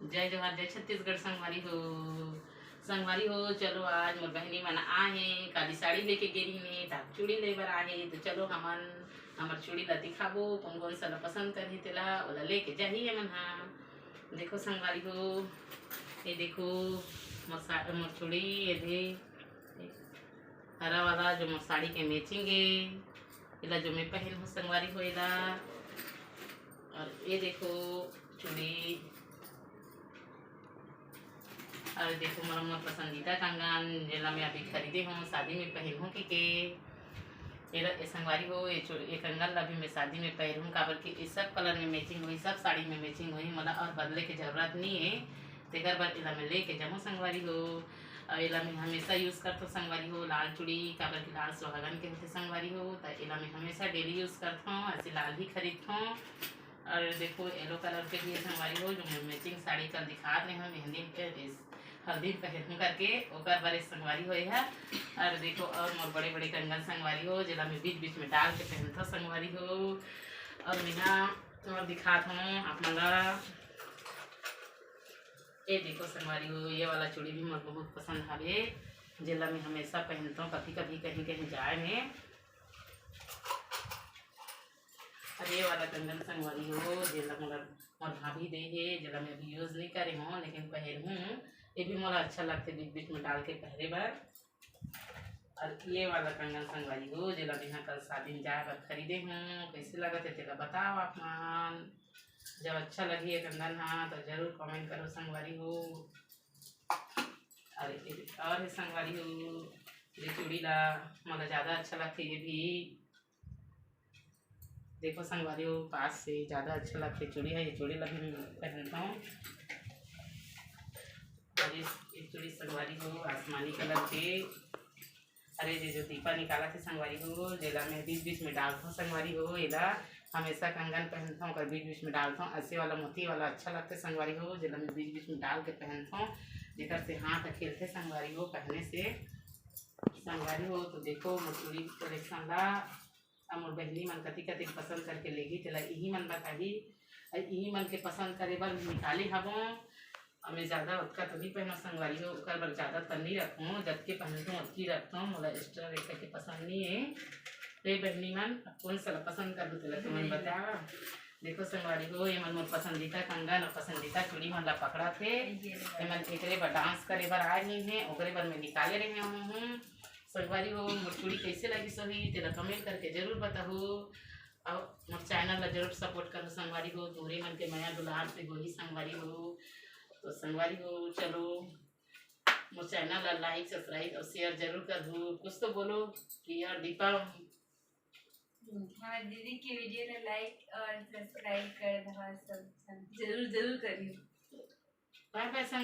जय जोहार जय छत्तीसगढ़ संगवारी हो। संगवारी हो चलो आज मोर बहनी मन आहे काली साड़ी लेके गेरी ने टाप चूड़ी ले बर आहे तो चलो हमन हमर चूड़ी ला दिखाबो कौन कौन सा ला पसंद करही तेला ओला लेके जाही हमन हा। देखो संगवारी हो ये देखो मोर चूड़ी ये दे हरा वाला जो मोर साड़ी के मैचिंग है इला जो मैं पहन हूँ संगवारी हो इला। और ये देखो चूड़ी और देखो मोर मोर पसंदीदा कंगन जेला मैं अभी खरीदे हूँ शादी में पहन हूँ के ये संगवारी हो ये कंगन ला भी मैं शादी में पहन हूँ काबर कि ये सब कलर में मैचिंग हुई सब साड़ी में मैचिंग हुई मोला और बदले के जरूरत नहीं है तेकर बर इला मैं लेके जाऊँ संगवारी हो। और इला मैं हमेशा यूज़ करता हूँ संगवारी हो लाल चूड़ी काबर कि लाल सुहागन के होते संगवारी हो तो इला मैं हमेशा डेली यूज़ करता हूँ ऐसे लाल ही खरीदता हूँ। और देखो येलो कलर के भी संगवारी हो जो मैं मैचिंग साड़ी कल दिखा रहे हैं मेहंदी के हल्दी पहन करके ओकर बारे संगवारी हो है। और देखो और मोर बड़े बड़े कंगन संगवारी हो जिला मैं बीच बीच में डाल के पहनता संगवारी हो। और मैं और दिखाता हूँ आप मन ये देखो संगवारी हो ये वाला चूड़ी भी मोर बहुत पसंद हवे जिला मैं हमेशा पहनता हूँ कभी कभी कहीं कहीं जाए में। और ये वाला कंगन संगवारी हो जिला मोर भाभी दे है जिला मैं अभी यूज़ नहीं करे हूँ लेकिन पहन हूँ ये भी मोला अच्छा लगता है बीच बीच में डाल के पहरे बार। और ये वाला कंगन संगवारी हो जिला मैं कल शादी में जाए बार खरीदे हूँ कैसे लगा थे तेरा बताओ आप मन जब अच्छा लगी है कंगन हाँ तो जरूर कमेंट करो संगवारी हो। और ये संगवारी हो ये चूड़ी ला मोला ज़्यादा अच्छा लगता है ये भी देखो संगवारी हो पास से ज़्यादा अच्छा लगता है चूड़ी है ये चूड़ी ला भी पहनता हूँ। और ये चूड़ी संगवारी हो आसमानी कलर के अरे ये जो दीपा निकाला थे संगवारी हो जेला मैं बीच बीच में डालता हूँ संगवारी हो इला हमेशा कंगन पहनता हूँ और बीच बीच में डालता हूँ ऐसे वाला मोती वाला अच्छा लगता है संगवारी हो जेला मैं बीच बीच में डाल के पहनता हूँ जेकर से हाथ खेलते संगवारी हो पहनने से संगवारी हो। तो देखो मोर चूड़ी कलेक्शन ला मोर बहनी मन कति कति पसंद करके लेगी तेला यही मन बताही यही मन के पसंद करे बर निकाली हबो। मैं ज़्यादा उतका तो नहीं पहना संगवारी हो ओकर बर ज़्यादा तो नहीं रखूँ जब के पहनती हूँ उतकी रखता हूँ मोला एक्स्ट्रा रेट के पसंद नहीं है तो बहनी मन कौन सा पसंद कर दो तेला तुमन बता। देखो संगवारी हो ये मन मोर पसंदीदा कंगन और पसंदीदा चूड़ी मन ला पकड़ा थे मन एकरे बर डांस करे बर आए नहीं है ओकरे बर मैं निकाले रहे हूँ संगवारी हो। मोर चूड़ी कैसे लगी सही तेला कमेंट करके जरूर बताओ और मोर चैनल ला जरूर सपोर्ट करो संगवारी हो तोरे मन के माया दुलार से होही संगवारी हो। तो संगवारी हो चलो मोर चैनल ला लाइक सब्सक्राइब और शेयर जरूर कर दो कुछ तो बोलो कि यार दीपा हमारे दीदी के वीडियो ला लाइक और सब्सक्राइब कर दवा सब जरूर जरूर करियो। Bye bye.